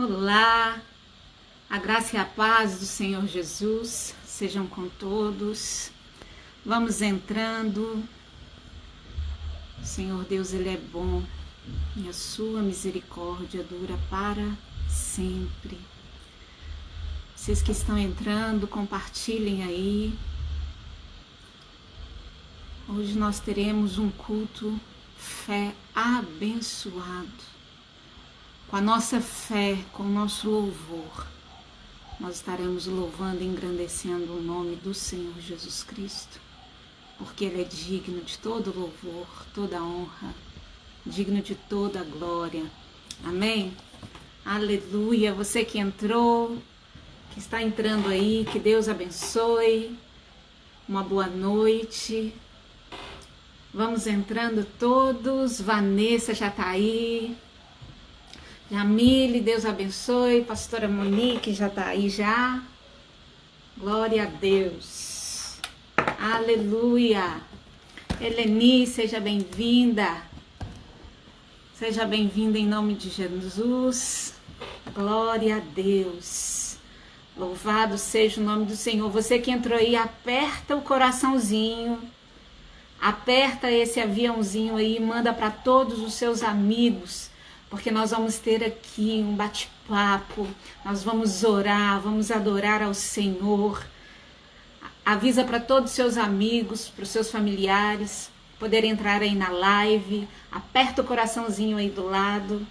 Olá, a graça e a paz do Senhor Jesus sejam com todos. Vamos entrando. O Senhor Deus, Ele é bom e a sua misericórdia dura para sempre. Vocês que estão entrando, compartilhem aí. Hoje nós teremos um culto fé abençoado. Com a nossa fé, com o nosso louvor, nós estaremos louvando e engrandecendo o nome do Senhor Jesus Cristo, porque Ele é digno de todo louvor, toda honra, digno de toda glória. Amém? Aleluia! Você que entrou, que está entrando aí, que Deus abençoe. Uma boa noite. Vamos entrando todos. Vanessa já está aí. Jamile, Deus abençoe. Pastora Monique já está aí já. Glória a Deus. Aleluia. Eleni, seja bem-vinda. Seja bem-vinda em nome de Jesus. Glória a Deus. Louvado seja o nome do Senhor. Você que entrou aí, aperta o coraçãozinho. Aperta esse aviãozinho aí, manda para todos os seus amigos. Porque nós vamos ter aqui um bate-papo, nós vamos orar, vamos adorar ao Senhor. Avisa para todos os seus amigos, para os seus familiares, poderem entrar aí na live. Aperta o coraçãozinho aí do lado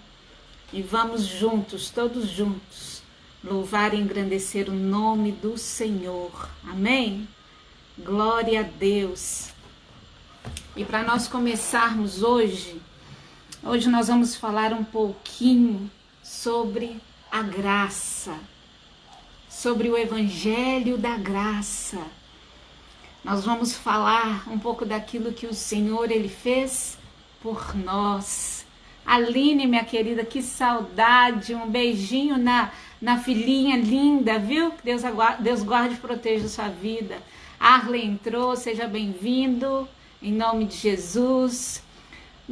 e vamos juntos, todos juntos, louvar e engrandecer o nome do Senhor. Amém? Glória a Deus. E para nós começarmos hoje nós vamos falar um pouquinho sobre a graça, sobre o Evangelho da Graça. Nós vamos falar um pouco daquilo que o Senhor, Ele fez por nós. Aline, minha querida, que saudade, um beijinho na filhinha linda, viu? Deus guarde e proteja a sua vida. Arlen entrou, seja bem-vindo, em nome de Jesus.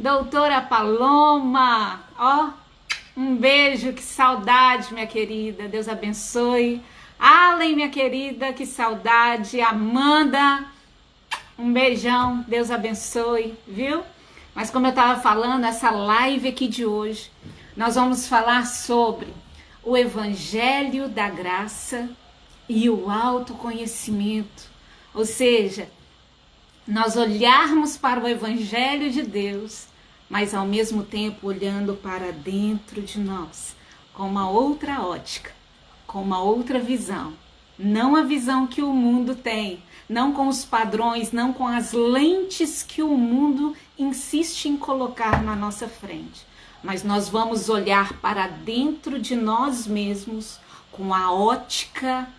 Doutora Paloma, um beijo, que saudade, minha querida, Deus abençoe. Allen, minha querida, que saudade. Amanda, um beijão, Deus abençoe, viu? Mas como eu estava falando, essa live aqui de hoje, nós vamos falar sobre o Evangelho da Graça e o autoconhecimento. Ou seja, nós olharmos para o Evangelho de Deus, mas ao mesmo tempo olhando para dentro de nós, com uma outra ótica, com uma outra visão. Não a visão que o mundo tem, não com os padrões, não com as lentes que o mundo insiste em colocar na nossa frente. Mas nós vamos olhar para dentro de nós mesmos com a ótica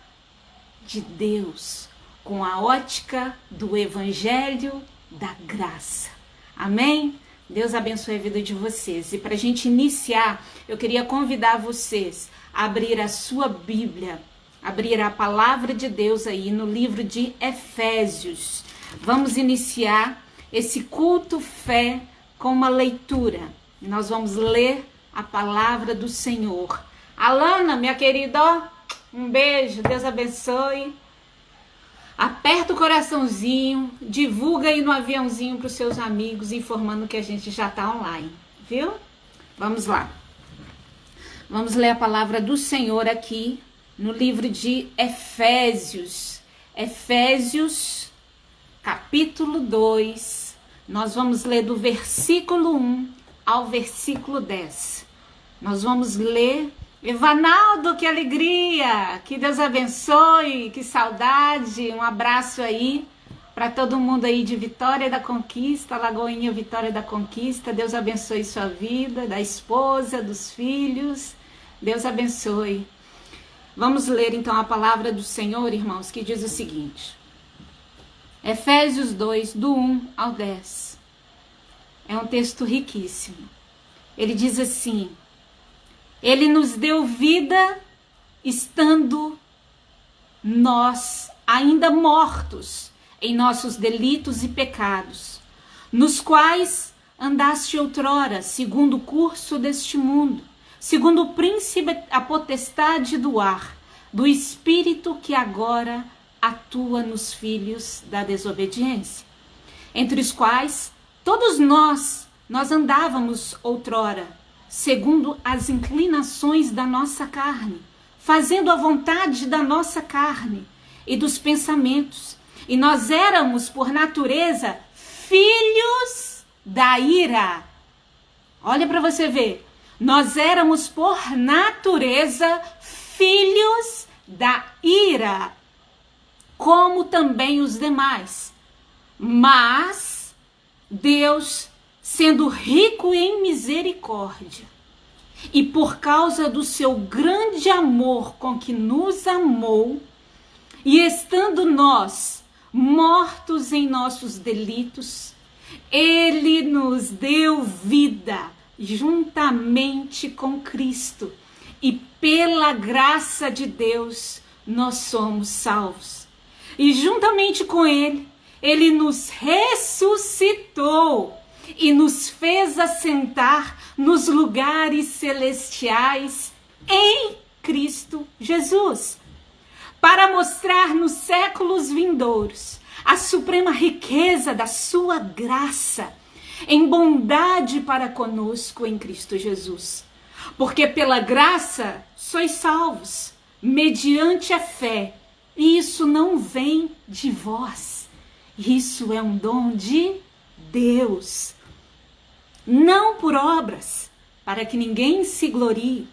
de Deus, com a ótica do Evangelho da Graça. Amém? Deus abençoe a vida de vocês. E para a gente iniciar, eu queria convidar vocês a abrir a sua Bíblia, abrir a palavra de Deus aí no livro de Efésios. Vamos iniciar esse culto fé com uma leitura. Nós vamos ler a palavra do Senhor. Alana, minha querida, um beijo, Deus abençoe. Aperta o coraçãozinho, divulga aí no aviãozinho para os seus amigos, informando que a gente já está online, viu? Vamos lá. Vamos ler a palavra do Senhor aqui no livro de Efésios. Efésios, capítulo 2. Nós vamos ler do versículo 1 ao versículo 10. Nós vamos ler. Evanaldo, que alegria, que Deus abençoe, que saudade, um abraço aí para todo mundo aí de Vitória da Conquista, Lagoinha Vitória da Conquista. Deus abençoe sua vida, da esposa, dos filhos, Deus abençoe. Vamos ler então a palavra do Senhor, irmãos, que diz o seguinte, Efésios 2, do 1 ao 10, é um texto riquíssimo. Ele diz assim: Ele nos deu vida estando nós ainda mortos em nossos delitos e pecados, nos quais andaste outrora, segundo o curso deste mundo, segundo o príncipe, a potestade do ar, do espírito que agora atua nos filhos da desobediência, entre os quais todos nós andávamos outrora, segundo as inclinações da nossa carne, fazendo a vontade da nossa carne e dos pensamentos. E nós éramos, por natureza, filhos da ira. Olha para você ver. Nós éramos, por natureza, filhos da ira, como também os demais. Mas Deus, sendo rico em misericórdia, e por causa do seu grande amor com que nos amou, e estando nós mortos em nossos delitos, Ele nos deu vida juntamente com Cristo, e pela graça de Deus nós somos salvos. E juntamente com Ele, Ele nos ressuscitou e nos fez assentar nos lugares celestiais em Cristo Jesus, para mostrar nos séculos vindouros a suprema riqueza da sua graça em bondade para conosco em Cristo Jesus. Porque pela graça sois salvos, mediante a fé, e isso não vem de vós, isso é um dom de Deus, não por obras, para que ninguém se glorie,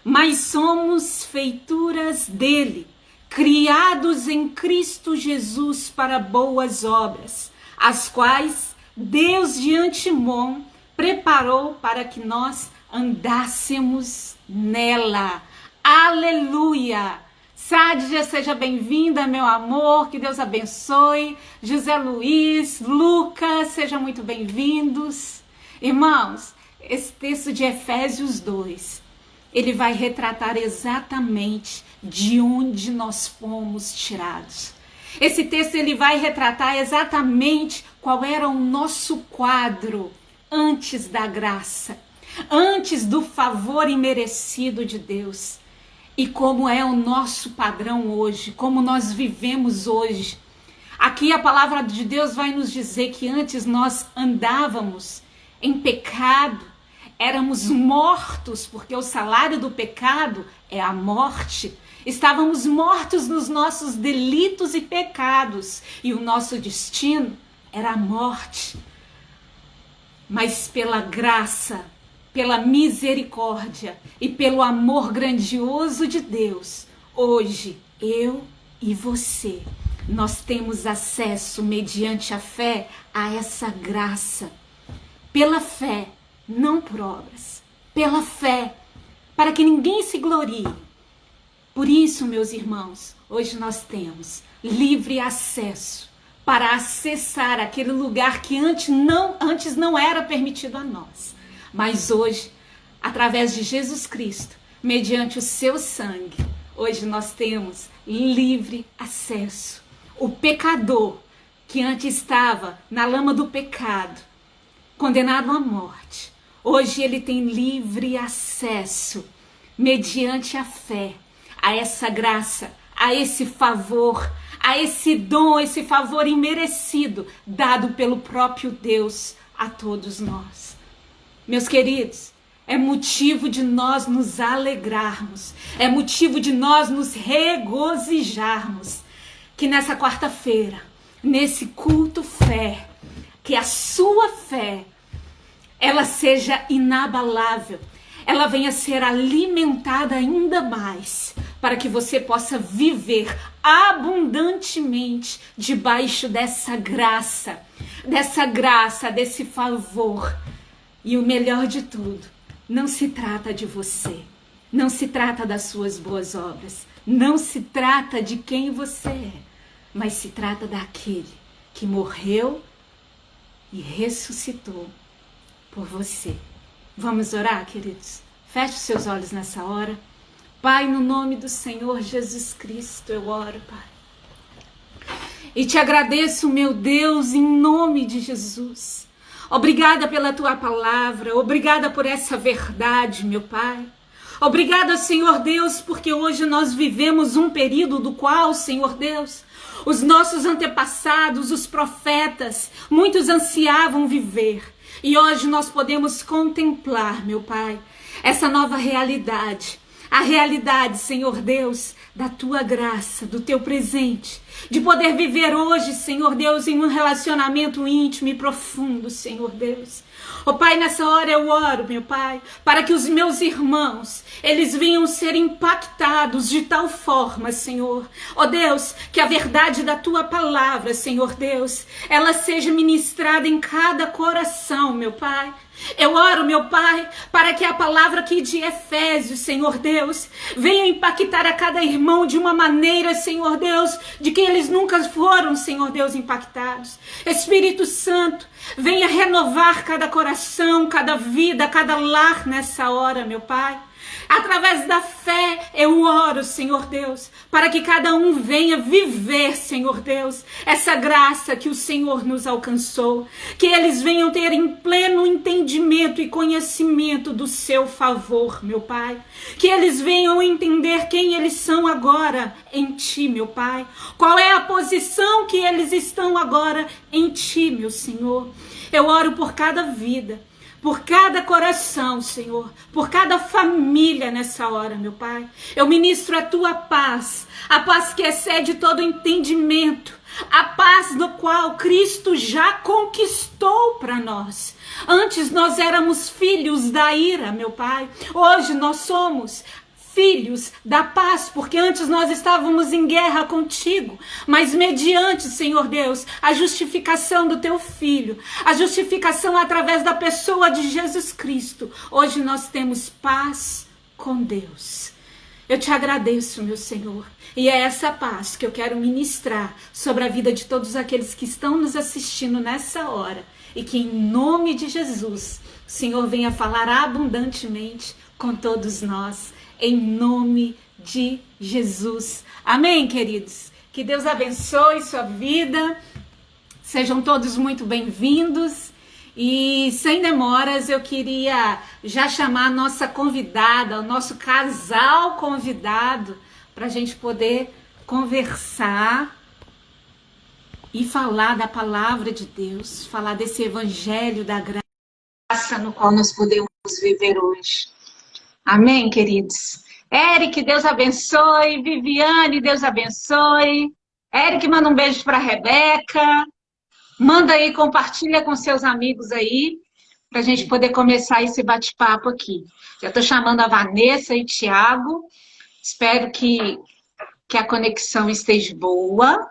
mas somos feituras dele, criados em Cristo Jesus para boas obras, as quais Deus de antemão preparou para que nós andássemos nela. Aleluia! Sádia, seja bem-vinda, meu amor, que Deus abençoe. José Luiz, Lucas, sejam muito bem-vindos. Irmãos, esse texto de Efésios 2, ele vai retratar exatamente de onde nós fomos tirados. Esse texto ele vai retratar exatamente qual era o nosso quadro antes da graça, antes do favor imerecido de Deus. E como é o nosso padrão hoje, como nós vivemos hoje. Aqui a palavra de Deus vai nos dizer que antes nós andávamos em pecado, éramos mortos, porque o salário do pecado é a morte. Estávamos mortos nos nossos delitos e pecados, e o nosso destino era a morte. Mas pela graça, pela misericórdia e pelo amor grandioso de Deus, hoje eu e você, nós temos acesso mediante a fé a essa graça. Pela fé, não por obras. Pela fé, para que ninguém se glorie. Por isso, meus irmãos, hoje nós temos livre acesso para acessar aquele lugar que antes não era permitido a nós. Mas hoje, através de Jesus Cristo, mediante o seu sangue, hoje nós temos livre acesso. O pecador que antes estava na lama do pecado, condenado à morte, hoje ele tem livre acesso, mediante a fé, a essa graça, a esse favor, a esse dom, esse favor imerecido, dado pelo próprio Deus a todos nós. Meus queridos, é motivo de nós nos alegrarmos, é motivo de nós nos regozijarmos, que nessa quarta-feira, nesse culto fé, que a sua fé, ela seja inabalável, ela venha ser alimentada ainda mais, para que você possa viver abundantemente debaixo dessa graça, desse favor. E o melhor de tudo, não se trata de você, não se trata das suas boas obras, não se trata de quem você é, mas se trata daquele que morreu e ressuscitou por você. Vamos orar, queridos? Feche os seus olhos nessa hora. Pai, no nome do Senhor Jesus Cristo, eu oro, Pai. E te agradeço, meu Deus, em nome de Jesus. Obrigada pela tua palavra, obrigada por essa verdade, meu Pai. Obrigada, Senhor Deus, porque hoje nós vivemos um período do qual, Senhor Deus, os nossos antepassados, os profetas, muitos ansiavam viver. E hoje nós podemos contemplar, meu Pai, essa nova realidade. A realidade, Senhor Deus, da Tua graça, do Teu presente. De poder viver hoje, Senhor Deus, em um relacionamento íntimo e profundo, Senhor Deus. Ó Pai, nessa hora eu oro, meu Pai, para que os meus irmãos, eles venham ser impactados de tal forma, Senhor. Ó Deus, que a verdade da Tua palavra, Senhor Deus, ela seja ministrada em cada coração, meu Pai. Eu oro, meu Pai, para que a palavra aqui de Efésios, Senhor Deus, venha impactar a cada irmão de uma maneira, Senhor Deus, de que eles nunca foram, Senhor Deus, impactados. Espírito Santo, venha renovar cada coração, cada vida, cada lar nessa hora, meu Pai. Através da fé, eu oro, Senhor Deus, para que cada um venha viver, Senhor Deus, essa graça que o Senhor nos alcançou. Que eles venham ter em pleno entendimento e conhecimento do seu favor, meu Pai. Que eles venham entender quem eles são agora em Ti, meu Pai. Qual é a posição que eles estão agora em Ti, meu Senhor. Eu oro por cada vida, por cada coração, Senhor, por cada família nessa hora, meu Pai. Eu ministro a Tua paz, a paz que excede todo entendimento, a paz do qual Cristo já conquistou para nós. Antes nós éramos filhos da ira, meu Pai. Hoje nós somos filhos da paz, porque antes nós estávamos em guerra contigo, mas mediante, Senhor Deus, a justificação do Teu Filho, a justificação através da pessoa de Jesus Cristo, hoje nós temos paz com Deus. Eu te agradeço, meu Senhor, e é essa paz que eu quero ministrar sobre a vida de todos aqueles que estão nos assistindo nessa hora, e que em nome de Jesus, o Senhor venha falar abundantemente com todos nós, em nome de Jesus. Amém, queridos? Que Deus abençoe sua vida. Sejam todos muito bem-vindos. E sem demoras, eu queria já chamar a nossa convidada, o nosso casal convidado, para a gente poder conversar e falar da palavra de Deus, falar desse evangelho da graça no qual nós podemos viver hoje. Amém, queridos? Eric, Deus abençoe. Viviane, Deus abençoe. Eric, manda um beijo para a Rebeca. Manda aí, compartilha com seus amigos aí, para a gente poder começar esse bate-papo aqui. Já estou chamando a Vanessa e o Thiago. Espero que a conexão esteja boa.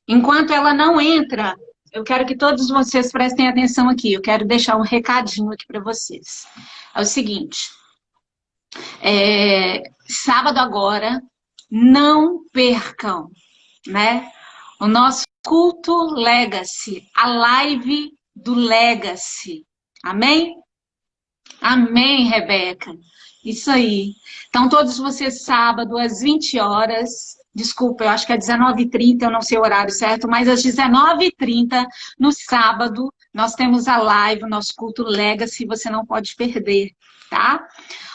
Enquanto ela não entra, eu quero que todos vocês prestem atenção aqui. Eu quero deixar um recadinho aqui para vocês. É o seguinte... sábado agora, não percam, né? O nosso culto Legacy, a live do Legacy. Amém? Amém, Rebeca. Isso aí. Então, todos vocês, sábado, às 20 horas, desculpa, eu acho que é 19h30, eu não sei o horário certo, mas às 19h30, no sábado, nós temos a live, o nosso culto Legacy, você não pode perder, tá?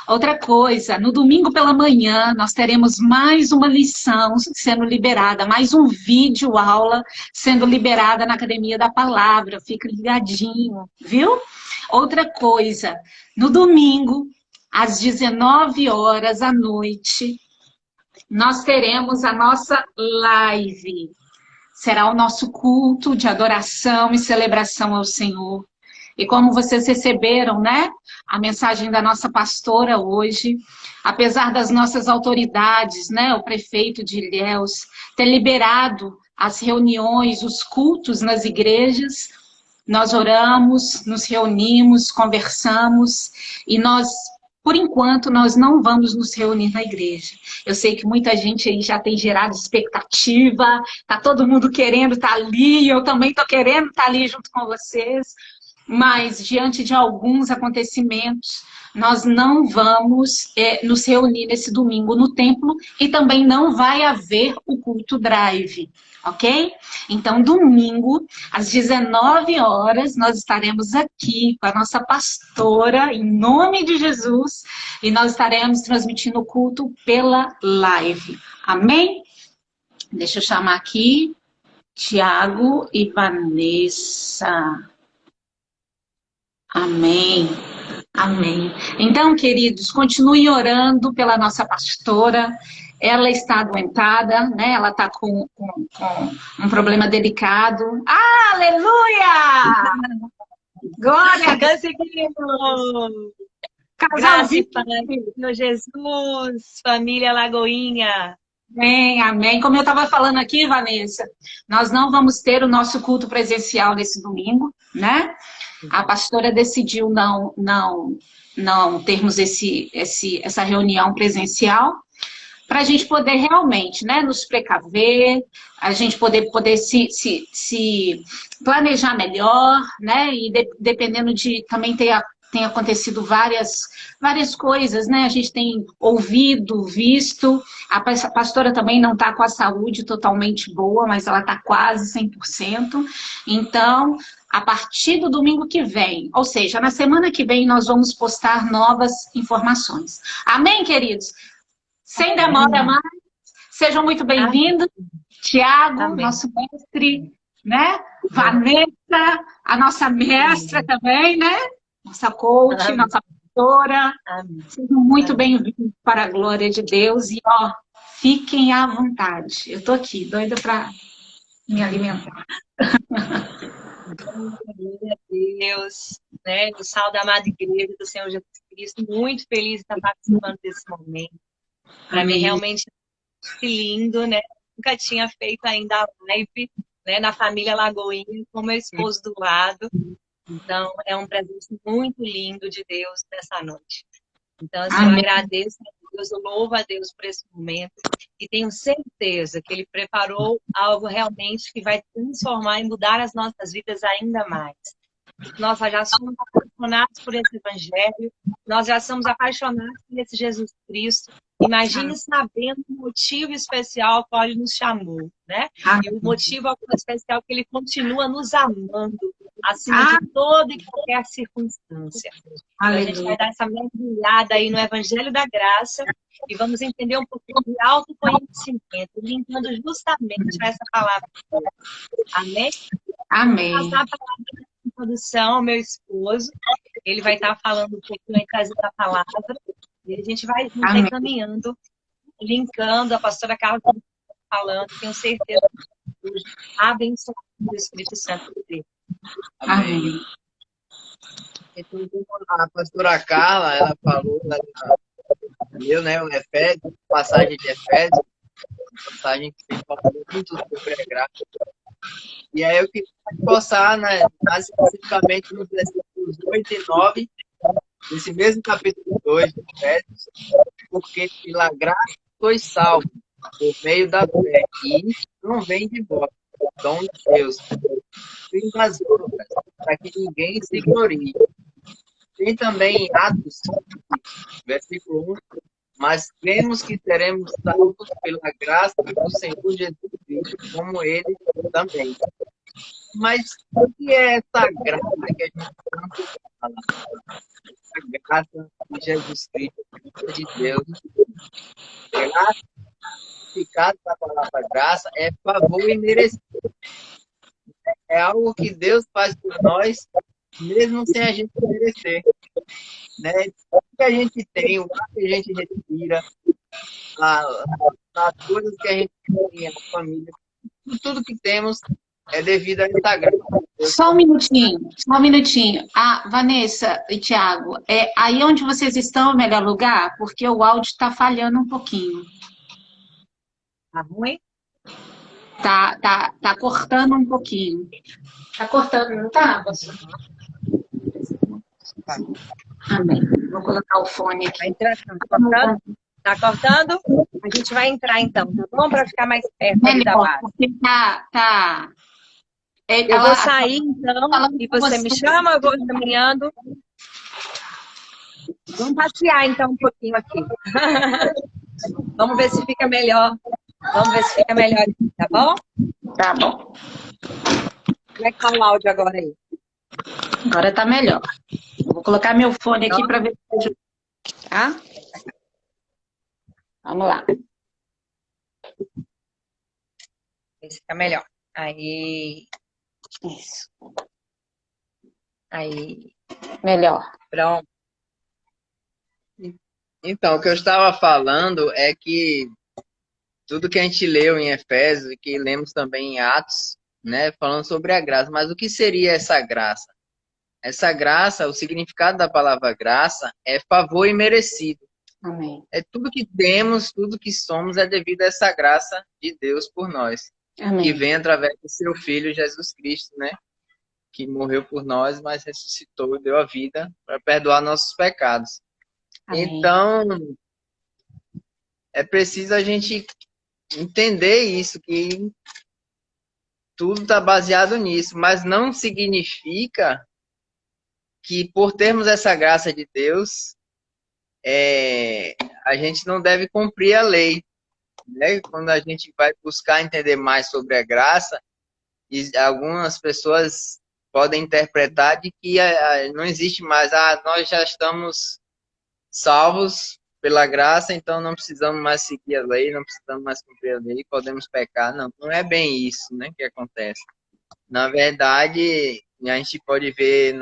Outra coisa, no domingo pela manhã, nós teremos mais uma lição sendo liberada, mais um vídeo aula sendo liberada na Academia da Palavra. Fica ligadinho, viu? Outra coisa, no domingo, às 19 horas à noite, nós teremos a nossa live. Será o nosso culto de adoração e celebração ao Senhor. E como vocês receberam, né, a mensagem da nossa pastora hoje, apesar das nossas autoridades, né, o prefeito de Ilhéus, ter liberado as reuniões, os cultos nas igrejas, nós oramos, nos reunimos, conversamos, e nós, por enquanto, nós não vamos nos reunir na igreja. Eu sei que muita gente aí já tem gerado expectativa, tá todo mundo querendo estar ali, eu também tô querendo estar ali junto com vocês, mas diante de alguns acontecimentos, nós não vamos nos reunir nesse domingo no templo e também não vai haver o culto drive, ok? Então, domingo, às 19 horas, nós estaremos aqui com a nossa pastora, em nome de Jesus, e nós estaremos transmitindo o culto pela live. Amém? Deixa eu chamar aqui Tiago e Vanessa. Amém. Amém. Então, queridos, continue orando pela nossa pastora. Ela está adoentada, né? Ela está com um problema delicado. Aleluia! Glória! Conseguimos! Graça Casalzinho. e paz, Senhor Jesus, família Lagoinha. Amém, amém. Como eu estava falando aqui, Vanessa, nós não vamos ter o nosso culto presencial nesse domingo, né? A pastora decidiu não termos essa reunião presencial para a gente poder realmente, né, nos precaver, a gente poder se planejar melhor, né? E dependendo de também tem acontecido várias coisas, né? A gente tem ouvido, visto. A pastora também não está com a saúde totalmente boa, mas ela está quase 100%. Então, a partir do domingo que vem, ou seja, na semana que vem, nós vamos postar novas informações. Amém, queridos? Sem demora mais, sejam muito bem-vindos. Tiago, nosso mestre, né? Vanessa, a nossa mestra também, né? Nossa coach, nossa pastora. Sejam muito bem-vindos para a glória de Deus. E, ó, fiquem à vontade. Eu tô aqui, doida para me alimentar. Glória a Deus, né? O sal da amada igreja do Senhor Jesus Cristo. Muito feliz de estar participando desse momento. Para mim, realmente, lindo, né? Nunca tinha feito ainda a live, né, na família Lagoinha, com meu esposo do lado. Então, é um presente muito lindo de Deus nessa noite. Então, assim, eu agradeço a Deus, eu louvo a Deus por esse momento e tenho certeza que Ele preparou algo realmente que vai transformar e mudar as nossas vidas ainda mais. Nós já somos apaixonados por esse Evangelho, nós já somos apaixonados por esse Jesus Cristo. Imagine sabendo o motivo especial qual Ele nos chamou, né? E o motivo especial que Ele continua nos amando, acima de toda e qualquer circunstância. Então, a gente vai dar essa mergulhada aí no Evangelho da Graça e vamos entender um pouquinho de autoconhecimento, linkando justamente essa palavra. Amém? Amém. Vou passar a palavra de introdução ao meu esposo. Ele vai estar falando um pouquinho aí, trazendo a palavra. E a gente vai caminhando, linkando, a pastora Carla falando, tenho certeza que hoje abençoado do Espírito Santo de Deus. Amém. Então, a pastora Carla, ela falou, né, o Efésios, passagem de Efésios, passagem que fala muito sobre a graça. E aí eu queria reforçar, né, mais especificamente nos versículos 8 e 9, desse mesmo capítulo 2 de Efésios, porque pela graça sois salvos por meio da fé, e isso não vem de vós, é dom de Deus, fim das obras, para que ninguém se glorie. Tem também em Atos, versículo 1, mas cremos que seremos salvos pela graça do Senhor Jesus Cristo, como Ele também. Mas o que é essa graça que a gente tanto fala? Essa graça de Jesus Cristo, de Deus. Graça, significado da palavra graça, é favor imerecido. É algo que Deus faz por nós, mesmo sem a gente merecer. Né? O que a gente tem, o que a gente respira, as coisas que a gente tem, a família, tudo que temos é devido a essa graça. Só um minutinho. Vanessa e Tiago, aí onde vocês estão é o melhor lugar? Porque o áudio está falhando um pouquinho. Tá ruim? Tá cortando um pouquinho. Tá cortando, não tá? Amém. Vou colocar o fone aqui. Vai entrar, tá cortando? Tá cortando? A gente vai entrar então, tá bom? Para ficar mais perto ali da base. Porque tá. Eu vou sair então, e você me chama, eu vou caminhando. Vamos passear então um pouquinho aqui. Vamos ver se fica melhor. Vamos ver se fica melhor aqui, tá bom? Tá bom. Como é que tá o áudio agora aí? Agora tá melhor. Vou colocar meu fone aqui para ver se ajuda. Tá? Vamos lá. Ver se fica melhor. Aí. Isso. Aí. Melhor. Pronto. Então, o que eu estava falando é que tudo que a gente leu em Efésios e que lemos também em Atos, né, falando sobre a graça. Mas o que seria essa graça? Essa graça, o significado da palavra graça é favor imerecido. Amém. É tudo que temos, tudo que somos é devido a essa graça de Deus por nós, Amém. que vem através do seu Filho Jesus Cristo, né? Que morreu por nós, mas ressuscitou e deu a vida para perdoar nossos pecados. Amém. Então, é preciso a gente entender isso, que tudo está baseado nisso, mas não significa que por termos essa graça de Deus, a gente não deve cumprir a lei, né? Quando a gente vai buscar entender mais sobre a graça, e algumas pessoas podem interpretar de que não existe mais, nós já estamos salvos pela graça, então não precisamos mais seguir a lei, não precisamos mais cumprir a lei, podemos pecar. Não, não é bem isso, né, que acontece. Na verdade, a gente pode ver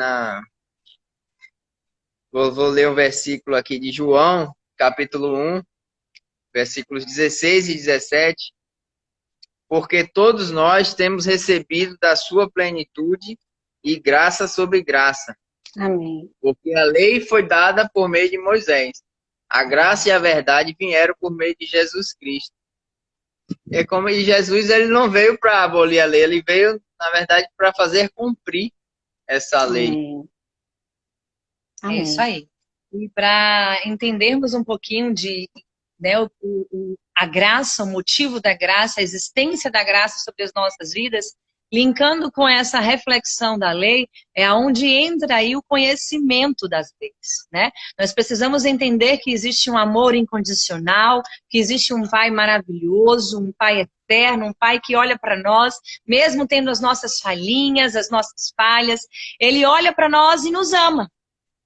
Vou ler um versículo aqui de João, capítulo 1, versículos 16 e 17. Porque todos nós temos recebido da sua plenitude e graça sobre graça. Amém. Porque a lei foi dada por meio de Moisés. A graça e a verdade vieram por meio de Jesus Cristo. É como Jesus, ele não veio para abolir a lei, ele veio, na verdade, para fazer cumprir essa lei. Amém. É isso aí. E para entendermos um pouquinho de, né, a graça, o motivo da graça, a existência da graça sobre as nossas vidas, linkando com essa reflexão da lei, é onde entra aí o conhecimento das leis, né? Nós precisamos entender que existe um amor incondicional, que existe um Pai maravilhoso, um Pai eterno, um Pai que olha para nós, mesmo tendo as nossas falhinhas, as nossas falhas, Ele olha para nós e nos ama.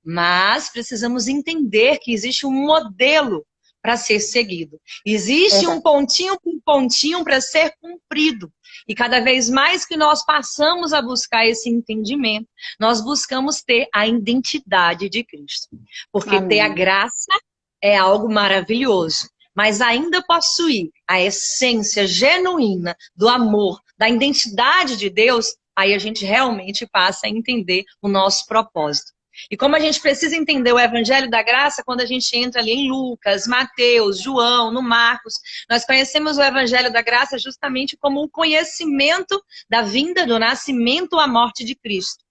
Mas precisamos entender que existe um modelo para ser seguido. Existe um pontinho por pontinho para ser cumprido. E cada vez mais que nós passamos a buscar esse entendimento, nós buscamos ter a identidade de Cristo. Porque Amém. ter a graça é algo maravilhoso. Mas ainda possuir a essência genuína do amor, da identidade de Deus, aí a gente realmente passa a entender o nosso propósito. E como a gente precisa entender o Evangelho da Graça, quando a gente entra ali em Lucas, Mateus, João, no Marcos, nós conhecemos o Evangelho da Graça justamente como o conhecimento da vinda, do nascimento à morte de Cristo.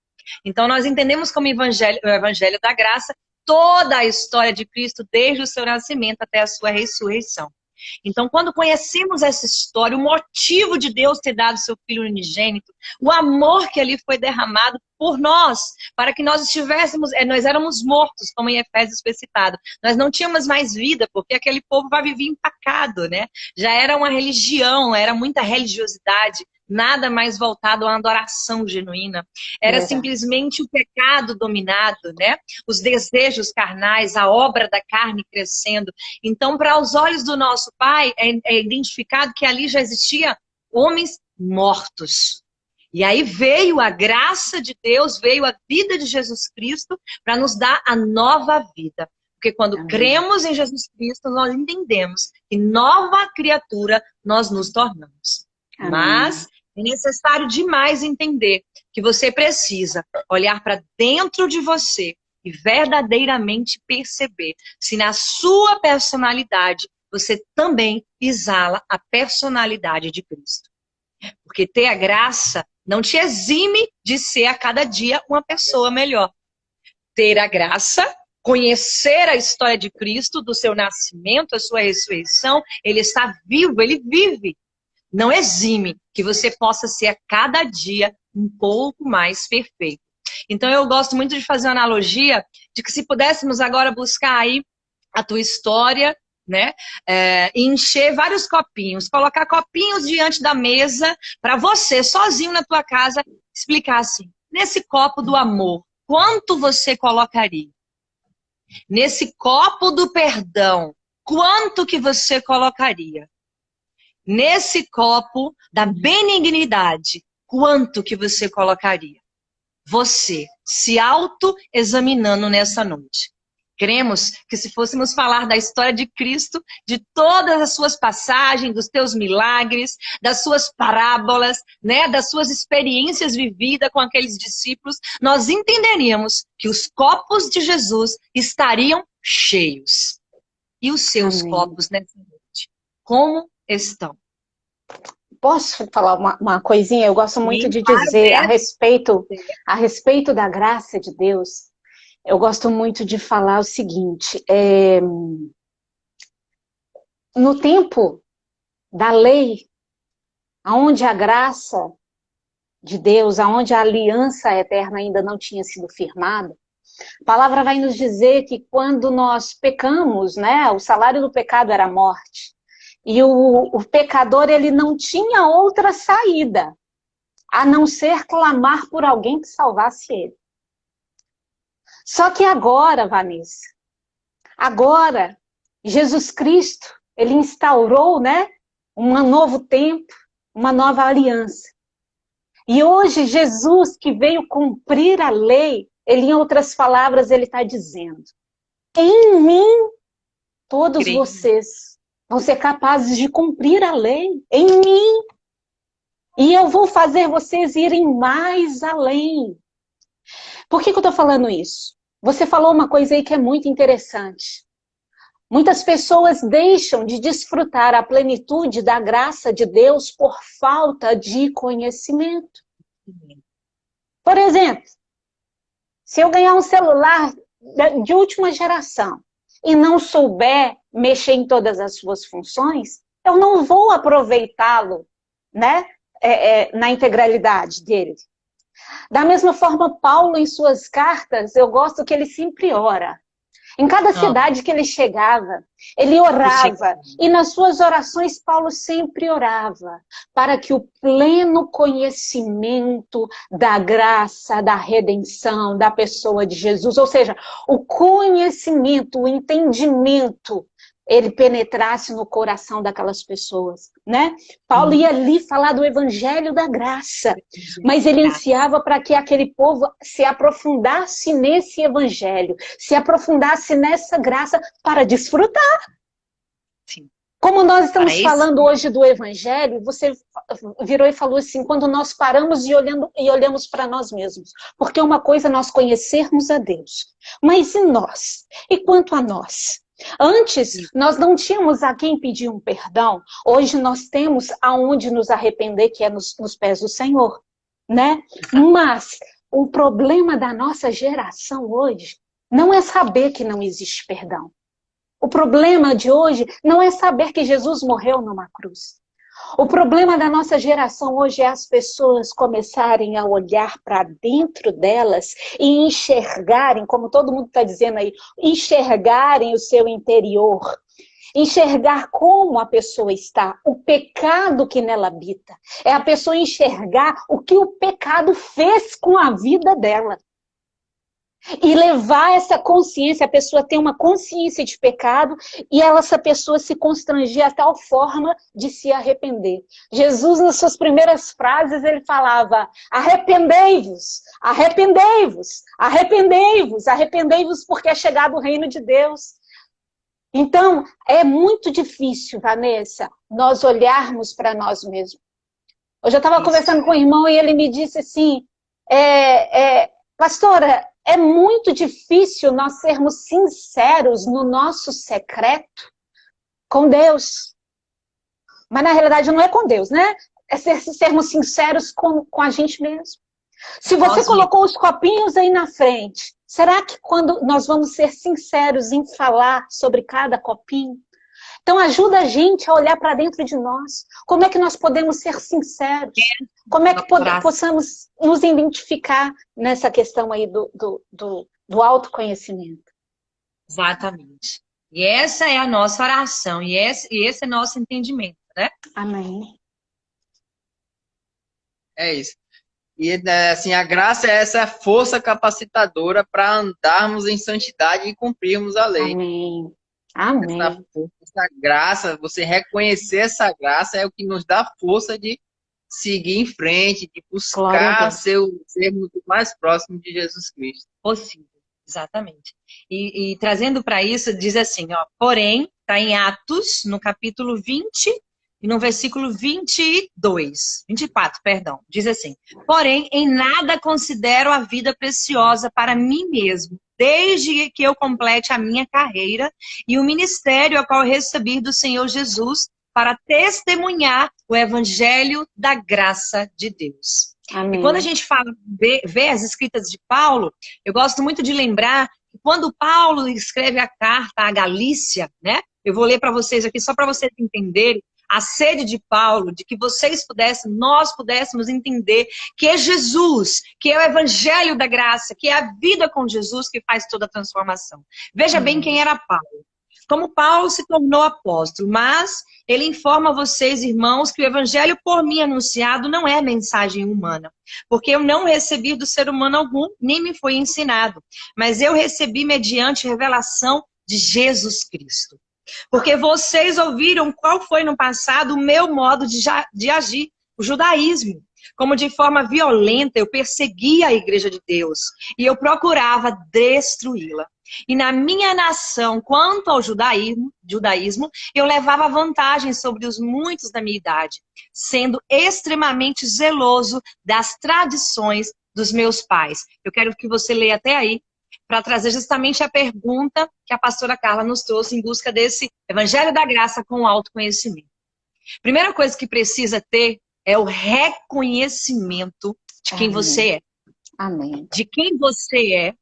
Então nós entendemos como o Evangelho da Graça toda a história de Cristo, desde o seu nascimento até a sua ressurreição. Então, quando conhecemos essa história, o motivo de Deus ter dado seu Filho unigênito, o amor que ali foi derramado por nós, para que nós estivéssemos, nós éramos mortos, como em Efésios foi citado. Nós não tínhamos mais vida, porque aquele povo vai viver empacado, né? Já era uma religião, era muita religiosidade, nada mais voltado à adoração genuína. Era simplesmente o pecado dominado, né? Os desejos carnais, a obra da carne crescendo. Então, para os olhos do nosso Pai, é identificado que ali já existia homens mortos. E aí veio a graça de Deus, veio a vida de Jesus Cristo para nos dar a nova vida. Porque quando cremos em Jesus Cristo, nós entendemos que nova criatura nós nos tornamos. Amém. Mas é necessário demais entender que você precisa olhar para dentro de você e verdadeiramente perceber se na sua personalidade você também exala a personalidade de Cristo. Porque ter a graça não te exime de ser a cada dia uma pessoa melhor. Ter a graça, conhecer a história de Cristo, do seu nascimento, a sua ressurreição, ele está vivo, ele vive. Não exime que você possa ser a cada dia um pouco mais perfeito. Então eu gosto muito de fazer uma analogia de que se pudéssemos agora buscar aí a tua história, né? E encher vários copinhos, colocar copinhos diante da mesa para você, sozinho na tua casa, explicar assim, nesse copo do amor, quanto você colocaria? Nesse copo do perdão, quanto que você colocaria? Nesse copo da benignidade, quanto que você colocaria? Você se auto-examinando nessa noite. Cremos que se fôssemos falar da história de Cristo, de todas as suas passagens, dos teus milagres, das suas parábolas, né, das suas experiências vividas com aqueles discípulos, nós entenderíamos que os copos de Jesus estariam cheios. E os seus copos nessa noite, como estão? Posso falar uma coisinha? Eu gosto muito de dizer a respeito da graça de Deus. Eu gosto muito de falar o seguinte, no tempo da lei, onde a graça de Deus, onde a aliança eterna ainda não tinha sido firmada, a palavra vai nos dizer que quando nós pecamos, né, o salário do pecado era a morte, e o pecador ele não tinha outra saída, a não ser clamar por alguém que salvasse ele. Só que agora, Vanessa, agora, Jesus Cristo, ele instaurou, né, um novo tempo, uma nova aliança. E hoje, Jesus, que veio cumprir a lei, ele, em outras palavras, ele está dizendo, em mim, todos vocês vão ser capazes de cumprir a lei, em mim. E eu vou fazer vocês irem mais além. Por que eu estou falando isso? Você falou uma coisa aí que é muito interessante. Muitas pessoas deixam de desfrutar a plenitude da graça de Deus por falta de conhecimento. Por exemplo, se eu ganhar um celular de última geração e não souber mexer em todas as suas funções, eu não vou aproveitá-lo, né, na integralidade dele. Da mesma forma, Paulo, em suas cartas, eu gosto que ele sempre ora. Em cada cidade que ele chegava, ele orava. E nas suas orações, Paulo sempre orava para que o pleno conhecimento da graça, da redenção, da pessoa de Jesus, ou seja, o conhecimento, o entendimento, ele penetrasse no coração daquelas pessoas, né? Paulo ia ali falar do evangelho da graça, mas ele ansiava para que aquele povo se aprofundasse nesse evangelho, se aprofundasse nessa graça para desfrutar. Sim. Como nós estamos falando hoje do evangelho, você virou e falou assim, quando nós paramos e olhamos para nós mesmos, porque uma coisa é nós conhecermos a Deus, mas e nós? E quanto a nós? Antes, nós não tínhamos a quem pedir um perdão. Hoje nós temos aonde nos arrepender, que é nos pés do Senhor, né? Mas o problema da nossa geração hoje não é saber que não existe perdão. O problema de hoje não é saber que Jesus morreu numa cruz. O problema da nossa geração hoje é as pessoas começarem a olhar para dentro delas e enxergarem, como todo mundo está dizendo aí, enxergarem o seu interior, enxergar como a pessoa está, o pecado que nela habita. É a pessoa enxergar o que o pecado fez com a vida dela. E levar essa consciência, a pessoa ter uma consciência de pecado e essa pessoa se constranger a tal forma de se arrepender. Jesus, nas suas primeiras frases, ele falava, arrependei-vos, arrependei-vos, arrependei-vos, arrependei-vos porque é chegado o reino de Deus. Então, é muito difícil, Vanessa, nós olharmos para nós mesmos. Eu já estava conversando com o irmão e ele me disse assim, pastora, é muito difícil nós sermos sinceros no nosso secreto com Deus. Mas na realidade não é com Deus, né? É sermos sinceros com a gente mesmo. Se você colocou os copinhos aí na frente, será que quando nós vamos ser sinceros em falar sobre cada copinho? Então ajuda a gente a olhar para dentro de nós. Como é que nós podemos ser sinceros? Como é que possamos nos identificar nessa questão aí do autoconhecimento? Exatamente. E essa é a nossa oração, e esse é nosso entendimento, né? Amém. É isso. E assim, a graça é essa força capacitadora para andarmos em santidade e cumprirmos a lei. Amém. Amém. Essa graça, você reconhecer essa graça é o que nos dá força de seguir em frente, de buscar ser muito mais próximo de Jesus Cristo. Possível, exatamente. E trazendo para isso, diz assim, ó, porém, está em Atos, no capítulo 20, e no versículo 24, perdão, diz assim, porém, em nada considero a vida preciosa para mim mesmo, desde que eu complete a minha carreira e o ministério a qual recebi do Senhor Jesus para testemunhar o evangelho da graça de Deus. Amém. E quando a gente fala, vê as escritas de Paulo, eu gosto muito de lembrar que quando Paulo escreve a carta à Galícia, né? Eu vou ler para vocês aqui só para vocês entenderem a sede de Paulo, de que nós pudéssemos entender que é Jesus, que é o evangelho da graça, que é a vida com Jesus que faz toda a transformação. Veja bem quem era Paulo. Como Paulo se tornou apóstolo, mas ele informa a vocês, irmãos, que o evangelho por mim anunciado não é mensagem humana, porque eu não recebi do ser humano algum, nem me foi ensinado, mas eu recebi mediante revelação de Jesus Cristo. Porque vocês ouviram qual foi no passado o meu modo de agir, o judaísmo. Como de forma violenta eu perseguia a igreja de Deus e eu destruí-la. E na minha nação, quanto ao judaísmo, eu levava vantagem sobre os muitos da minha idade, sendo extremamente zeloso das tradições dos meus pais. Eu quero que você leia até aí, para trazer justamente a pergunta que a pastora Carla nos trouxe em busca desse evangelho da graça com autoconhecimento. Primeira coisa que precisa ter é o reconhecimento de quem você é. Amém. De quem você é,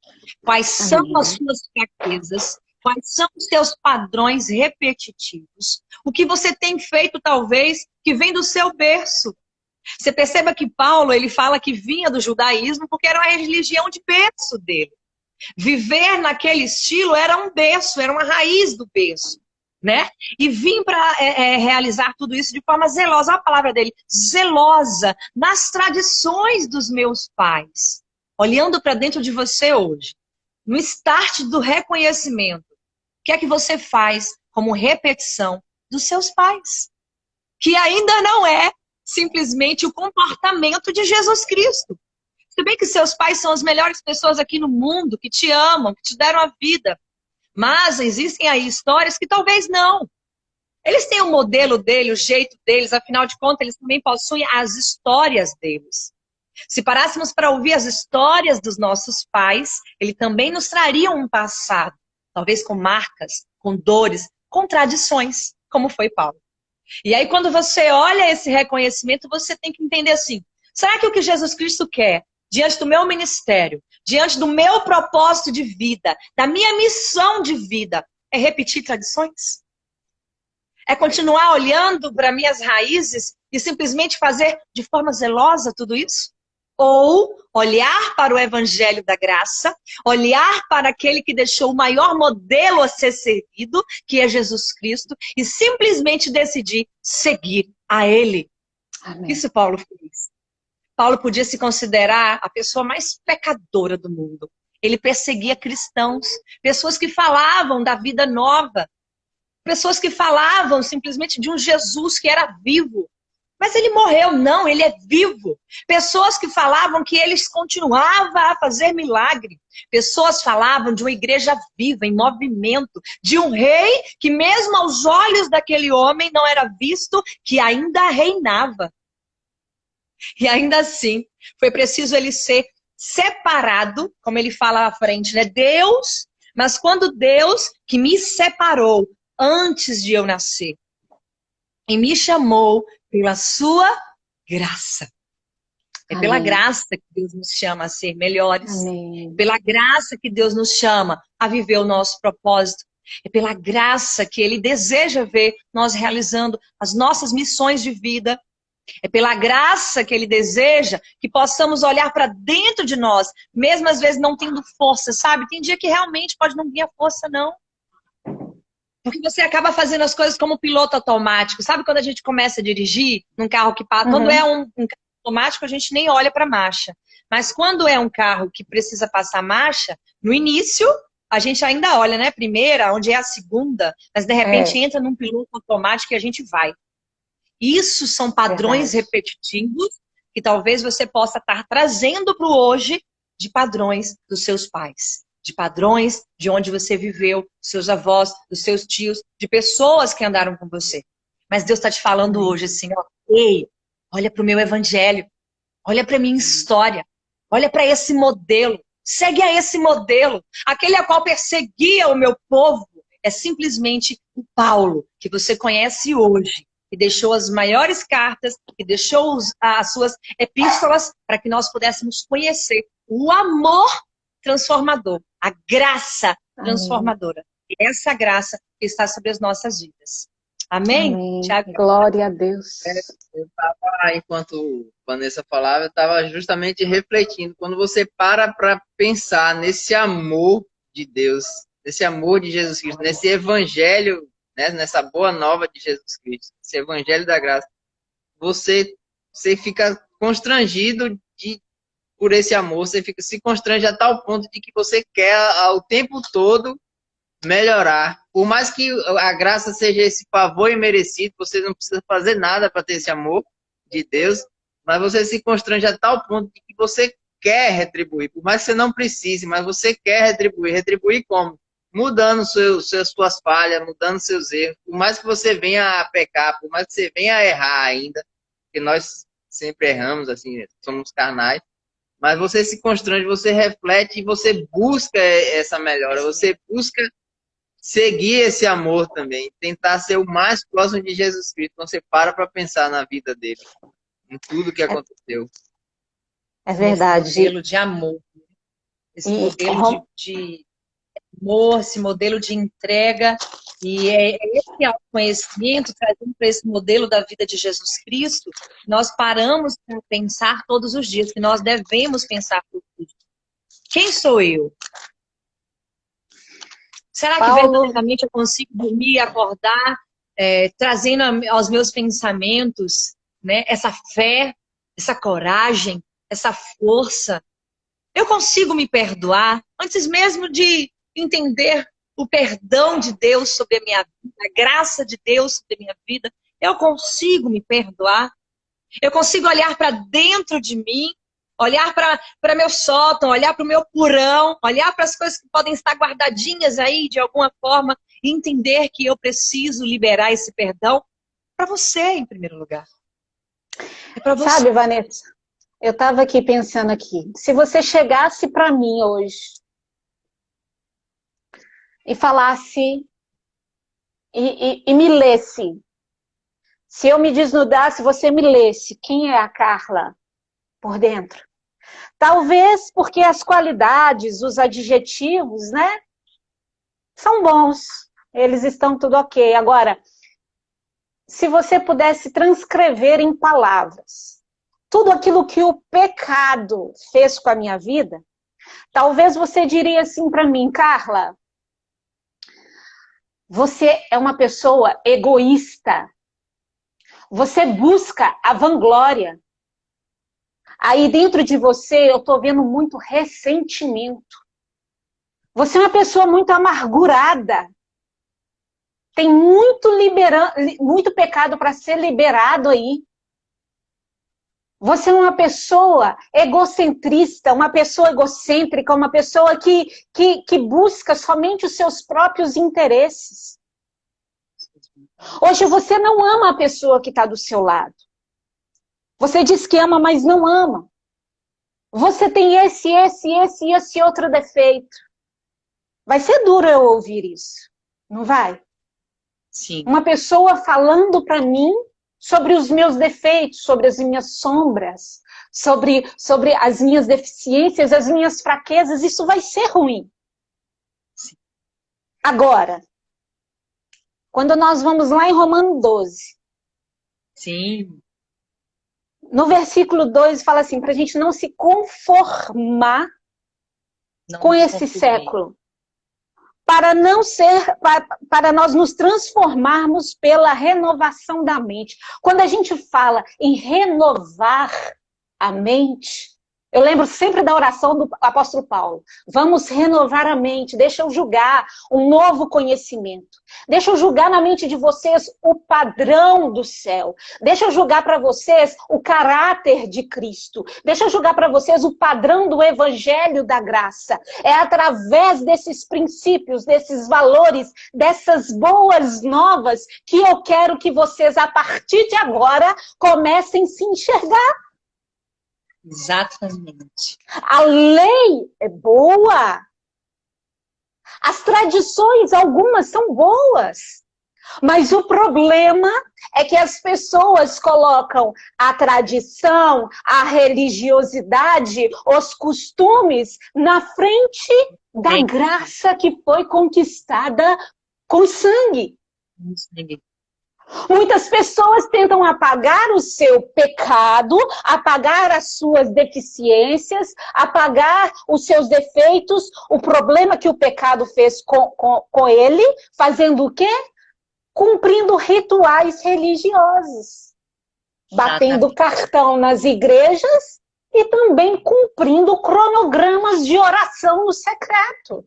quais são as suas fraquezas, quais são os seus padrões repetitivos, o que você tem feito talvez que vem do seu berço. Você perceba que Paulo, ele fala que vinha do judaísmo porque era uma religião de berço dele. Viver naquele estilo era um berço, era uma raiz do berço, né? E vim para realizar tudo isso de forma zelosa, a palavra dele, zelosa nas tradições dos meus pais. Olhando para dentro de você hoje, no start do reconhecimento, o que é que você faz como repetição dos seus pais? Que ainda não é simplesmente o comportamento de Jesus Cristo. Se bem que seus pais são as melhores pessoas aqui no mundo, que te amam, que te deram a vida. Mas existem aí histórias que talvez não. Eles têm o modelo dele, o jeito deles, afinal de contas, eles também possuem as histórias deles. Se parássemos para ouvir as histórias dos nossos pais, eles também nos trariam um passado, talvez com marcas, com dores, com tradições, como foi Paulo. E aí, quando você olha esse reconhecimento, você tem que entender assim, será que o que Jesus Cristo quer diante do meu ministério, diante do meu propósito de vida, da minha missão de vida, é repetir tradições? É continuar olhando para minhas raízes e simplesmente fazer de forma zelosa tudo isso? Ou olhar para o evangelho da graça, olhar para aquele que deixou o maior modelo a ser seguido, que é Jesus Cristo, e simplesmente decidir seguir a ele? Amém. Isso Paulo fez. Paulo podia se considerar a pessoa mais pecadora do mundo. Ele perseguia cristãos, pessoas que falavam da vida nova, pessoas que falavam simplesmente de um Jesus que era vivo. Mas ele morreu, não, ele é vivo. Pessoas que falavam que ele continuava a fazer milagre. Pessoas falavam de uma igreja viva, em movimento, de um rei que mesmo aos olhos daquele homem não era visto, que ainda reinava. E ainda assim, foi preciso ele ser separado, como ele fala à frente, né? Deus, mas quando Deus que me separou antes de eu nascer e me chamou pela sua graça. É pela graça que Deus nos chama a ser melhores. Amém. Pela graça que Deus nos chama a viver o nosso propósito. É pela graça que Ele deseja ver nós realizando as nossas missões de vida. É pela graça que Ele deseja que possamos olhar para dentro de nós, mesmo às vezes não tendo força, sabe? Tem dia que realmente pode não vir a força, não. Porque você acaba fazendo as coisas como piloto automático. Sabe quando a gente começa a dirigir num carro que passa? Quando é um carro automático, a gente nem olha para a marcha. Mas quando é um carro que precisa passar marcha, no início, a gente ainda olha, né? Primeira, onde é a segunda, mas de repente entra num piloto automático e a gente vai. Isso são padrões repetitivos que talvez você possa estar trazendo para o hoje de padrões dos seus pais. De padrões de onde você viveu, dos seus avós, dos seus tios, de pessoas que andaram com você. Mas Deus está te falando hoje assim, ó, ei, olha para o meu evangelho, olha para a minha história, olha para esse modelo, segue a esse modelo. Aquele a qual perseguia o meu povo é simplesmente o Paulo, que você conhece hoje, que deixou as maiores cartas, que deixou as suas epístolas para que nós pudéssemos conhecer o amor transformador, a graça transformadora. E essa graça que está sobre as nossas vidas. Amém? Amém. Tiago? Glória a Deus. Eu estava, enquanto Vanessa falava, eu estava justamente refletindo. Quando você para pensar nesse amor de Deus, nesse amor de Jesus Cristo, nesse evangelho, né, nessa boa nova de Jesus Cristo, esse evangelho da graça, você fica constrangido por esse amor, você se constrange a tal ponto de que você quer ao tempo todo melhorar. Por mais que a graça seja esse favor imerecido, você não precisa fazer nada para ter esse amor de Deus, mas você se constrange a tal ponto de que você quer retribuir. Por mais que você não precise, mas você quer retribuir. Retribuir como? Mudando suas falhas, mudando seus erros. Por mais que você venha a pecar, por mais que você venha a errar ainda, porque nós sempre erramos, assim, somos carnais, mas você se constrange, você reflete e você busca essa melhora, você busca seguir esse amor também, tentar ser o mais próximo de Jesus Cristo. Você para pensar na vida dele, em tudo que aconteceu. É verdade. Esse modelo de amor, esse modelo de amor, esse modelo de entrega, e é esse autoconhecimento, trazendo para esse modelo da vida de Jesus Cristo, nós paramos para pensar todos os dias, que nós devemos pensar todos os dias. Quem sou eu? Será que verdadeiramente eu consigo dormir e acordar, trazendo aos meus pensamentos, né, essa fé, essa coragem, essa força? Eu consigo me perdoar antes mesmo de entender o perdão de Deus sobre a minha vida, a graça de Deus sobre a minha vida? Eu consigo me perdoar? Eu consigo olhar para dentro de mim, olhar para meu sótão, olhar para o meu porão, olhar para as coisas que podem estar guardadinhas aí de alguma forma e entender que eu preciso liberar esse perdão para você, em primeiro lugar. É para você. Sabe, Vanessa, eu estava aqui pensando aqui, se você chegasse para mim hoje e falasse e me lesse, se eu me desnudasse, você me lesse, quem é a Carla por dentro? Talvez porque as qualidades, os adjetivos, né, são bons, eles estão tudo ok. Agora, se você pudesse transcrever em palavras tudo aquilo que o pecado fez com a minha vida, talvez você diria assim para mim, Carla, você é uma pessoa egoísta, você busca a vanglória. Aí dentro de você eu estou vendo muito ressentimento. Você é uma pessoa muito amargurada. Tem muito pecado para ser liberado aí. Você é uma pessoa egocentrista, uma pessoa egocêntrica, uma pessoa que busca somente os seus próprios interesses. Hoje você não ama a pessoa que está do seu lado. Você diz que ama, mas não ama. Você tem esse outro defeito. Vai ser duro eu ouvir isso, não vai? Sim. Uma pessoa falando para mim sobre os meus defeitos, sobre as minhas sombras, sobre as minhas deficiências, as minhas fraquezas, isso vai ser ruim. Sim. Agora, Quando nós vamos lá em Romanos 12, Sim. no versículo 2 fala assim, para a gente não se conformar Não com nos esse confundir. século, para nós nos transformarmos pela renovação da mente. Quando a gente fala em renovar a mente, eu lembro sempre da oração do apóstolo Paulo. Vamos renovar a mente, deixa eu julgar um novo conhecimento. Deixa eu julgar na mente de vocês o padrão do céu. Deixa eu julgar para vocês o caráter de Cristo. Deixa eu julgar para vocês o padrão do evangelho da graça. É através desses princípios, desses valores, dessas boas novas que eu quero que vocês, a partir de agora, comecem a se enxergar. Exatamente. A lei é boa. As tradições, algumas são boas. Mas o problema é que as pessoas colocam a tradição, a religiosidade, os costumes na frente da graça que foi conquistada com sangue. Muitas pessoas tentam apagar o seu pecado, apagar as suas deficiências, apagar os seus defeitos, o problema que o pecado fez com ele, fazendo o quê? Cumprindo rituais religiosos, batendo cartão nas igrejas e também cumprindo cronogramas de oração no secreto.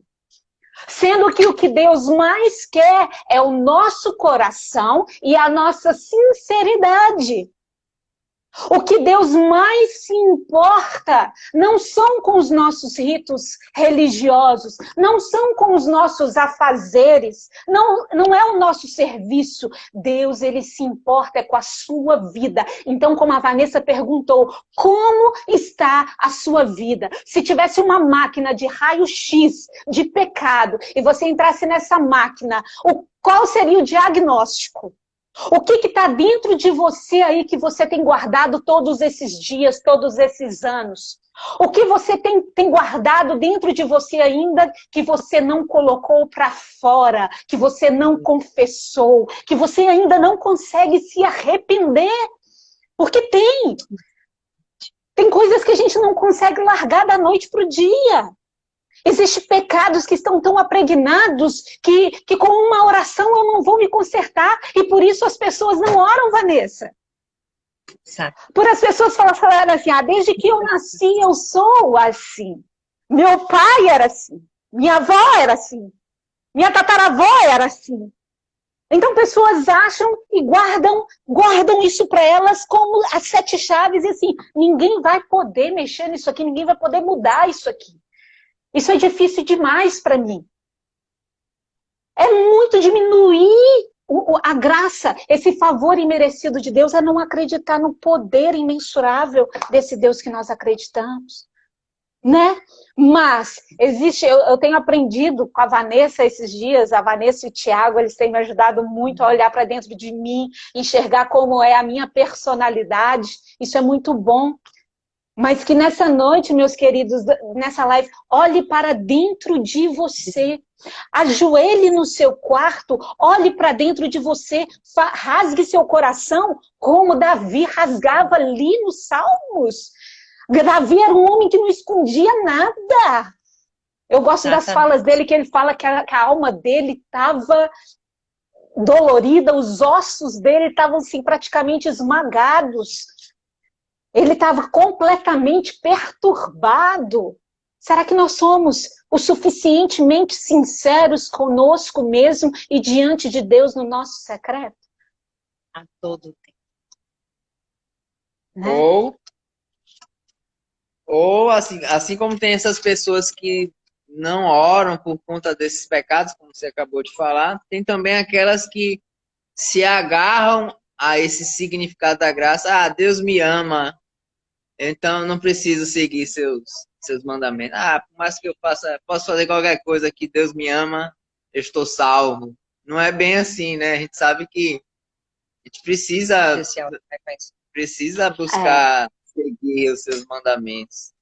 Sendo que o que Deus mais quer é o nosso coração e a nossa sinceridade. O que Deus mais se importa não são com os nossos ritos religiosos, não são com os nossos afazeres, não é o nosso serviço. Deus, ele se importa com a sua vida. Então, como a Vanessa perguntou, como está a sua vida? Se tivesse uma máquina de raio-x de pecado e você entrasse nessa máquina, qual seria o diagnóstico? O que está dentro de você aí que você tem guardado todos esses dias, todos esses anos? O que você tem guardado dentro de você ainda que você não colocou para fora, que você não confessou, que você ainda não consegue se arrepender? Porque tem coisas que a gente não consegue largar da noite para o dia. Existem pecados que estão tão apregnados que com uma oração eu não vou me consertar. E por isso as pessoas não oram, Vanessa. Por as pessoas falaram assim, desde que eu nasci eu sou assim. Meu pai era assim. Minha avó era assim. Minha tataravó era assim. Então pessoas acham e guardam isso para elas como as 7 chaves. E assim, ninguém vai poder mexer nisso aqui, ninguém vai poder mudar isso aqui. Isso é difícil demais para mim. É muito diminuir a graça, esse favor imerecido de Deus, é não acreditar no poder imensurável desse Deus que nós acreditamos. Né? Mas eu tenho aprendido com a Vanessa esses dias, a Vanessa e o Thiago, eles têm me ajudado muito a olhar para dentro de mim, enxergar como é a minha personalidade. Isso é muito bom. Mas que nessa noite, meus queridos, nessa live, olhe para dentro de você. Ajoelhe no seu quarto, olhe para dentro de você, rasgue seu coração, como Davi rasgava ali nos Salmos. Davi era um homem que não escondia nada. Eu gosto das falas dele, que ele fala que a alma dele estava dolorida, os ossos dele estavam assim, praticamente esmagados. Ele estava completamente perturbado. Será que nós somos o suficientemente sinceros conosco mesmo e diante de Deus no nosso secreto? A todo tempo. Né? Ou assim como tem essas pessoas que não oram por conta desses pecados, como você acabou de falar, tem também aquelas que se agarram a esse significado da graça. Deus me ama, então não preciso seguir seus mandamentos. Por mais que eu posso fazer qualquer coisa que Deus me ama, eu estou salvo. Não é bem assim, né? A gente sabe que a gente precisa buscar seguir os seus mandamentos.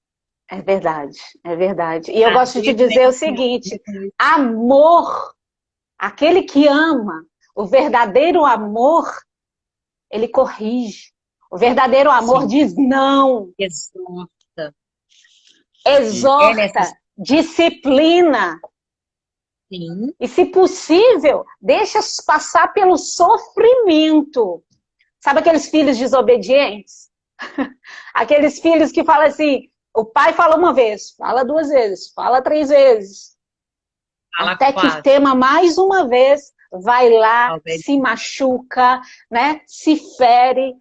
É verdade, é verdade. E eu gosto de dizer o seguinte, amor, aquele que ama, O verdadeiro amor, ele corrige. O verdadeiro amor Sim. diz não, Exorta. exorta, disciplina. Sim. E, se possível, deixa passar pelo sofrimento. Sabe aqueles filhos desobedientes? Aqueles filhos que falam assim, o pai fala uma vez, fala 2 vezes, fala 3 vezes. Fala Até 4. que tema mais uma vez, vai lá, Obedece. se machuca, né? Se fere.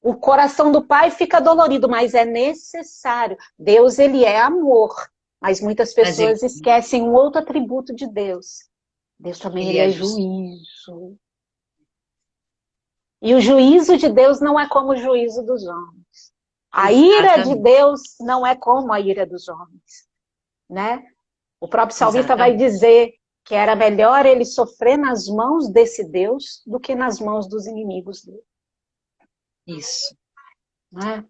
O coração do pai fica dolorido, mas é necessário. Deus, ele é amor. Mas muitas pessoas esquecem um outro atributo de Deus. Deus também ele é juízo. E o juízo de Deus não é como o juízo dos homens. A ira de Deus não é como a ira dos homens. Né? O próprio salmista vai dizer que era melhor ele sofrer nas mãos desse Deus do que nas mãos dos inimigos dele. Isso. Né?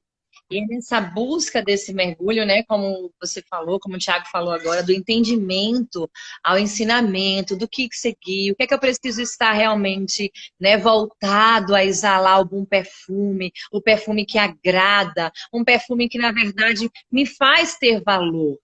E é nessa busca desse mergulho, né, como você falou, como o Thiago falou agora, do entendimento ao ensinamento, do que seguir, o que é que eu preciso estar realmente, né, voltado a exalar o bom perfume, o perfume que agrada, um perfume que, na verdade, me faz ter valor.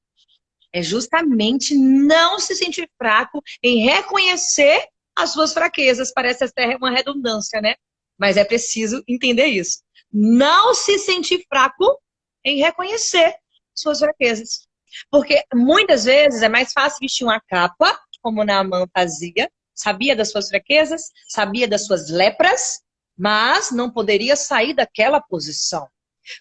É justamente não se sentir fraco em reconhecer as suas fraquezas. Parece até uma redundância, né? Mas é preciso entender isso. Não se sentir fraco em reconhecer suas fraquezas. Porque muitas vezes é mais fácil vestir uma capa, como Naamã fazia, sabia das suas fraquezas, sabia das suas lepras, mas não poderia sair daquela posição.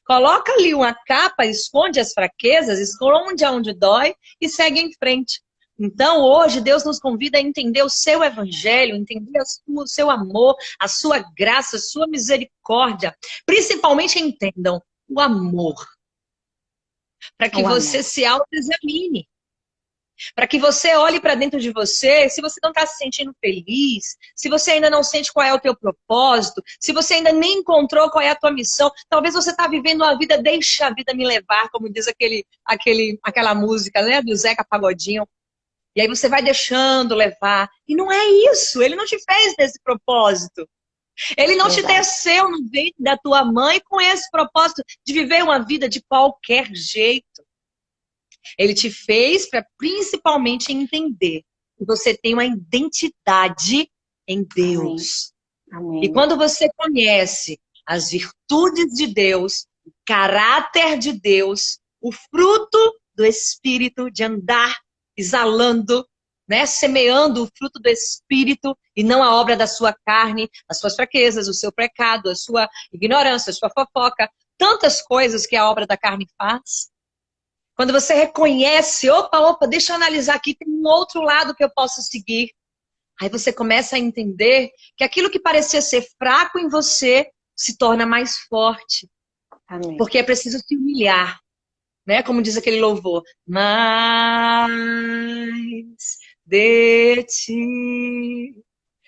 Coloca ali uma capa, esconde as fraquezas, esconde aonde dói e segue em frente. Então, hoje, Deus nos convida a entender o seu evangelho, entender o seu amor, a sua graça, a sua misericórdia. Principalmente entendam o amor. Para que você se autoexamine. Para que você olhe para dentro de você, se você não está se sentindo feliz, se você ainda não sente qual é o teu propósito, se você ainda nem encontrou qual é a tua missão, talvez você está vivendo uma vida, deixa a vida me levar, como diz aquela música, né, do Zeca Pagodinho. E aí você vai deixando levar. E não é isso, ele não te fez desse propósito. Ele não te teceu no ventre da tua mãe com esse propósito de viver uma vida de qualquer jeito. Ele te fez para principalmente entender que você tem uma identidade em Deus. Amém. E quando você conhece as virtudes de Deus, o caráter de Deus, o fruto do Espírito de andar exalando, né, semeando o fruto do Espírito e não a obra da sua carne, as suas fraquezas, o seu pecado, a sua ignorância, a sua fofoca, tantas coisas que a obra da carne faz. Quando você reconhece, opa, deixa eu analisar aqui, tem um outro lado que eu posso seguir. Aí você começa a entender que aquilo que parecia ser fraco em você se torna mais forte. Amém. Porque é preciso se humilhar, né? Como diz aquele louvor. Mais de ti.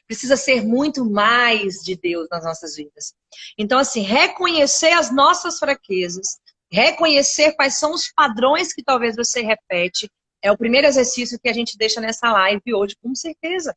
Precisa ser muito mais de Deus nas nossas vidas. Então, assim, reconhecer as nossas fraquezas, reconhecer quais são os padrões que talvez você repete, é o primeiro exercício que a gente deixa nessa live hoje, com certeza.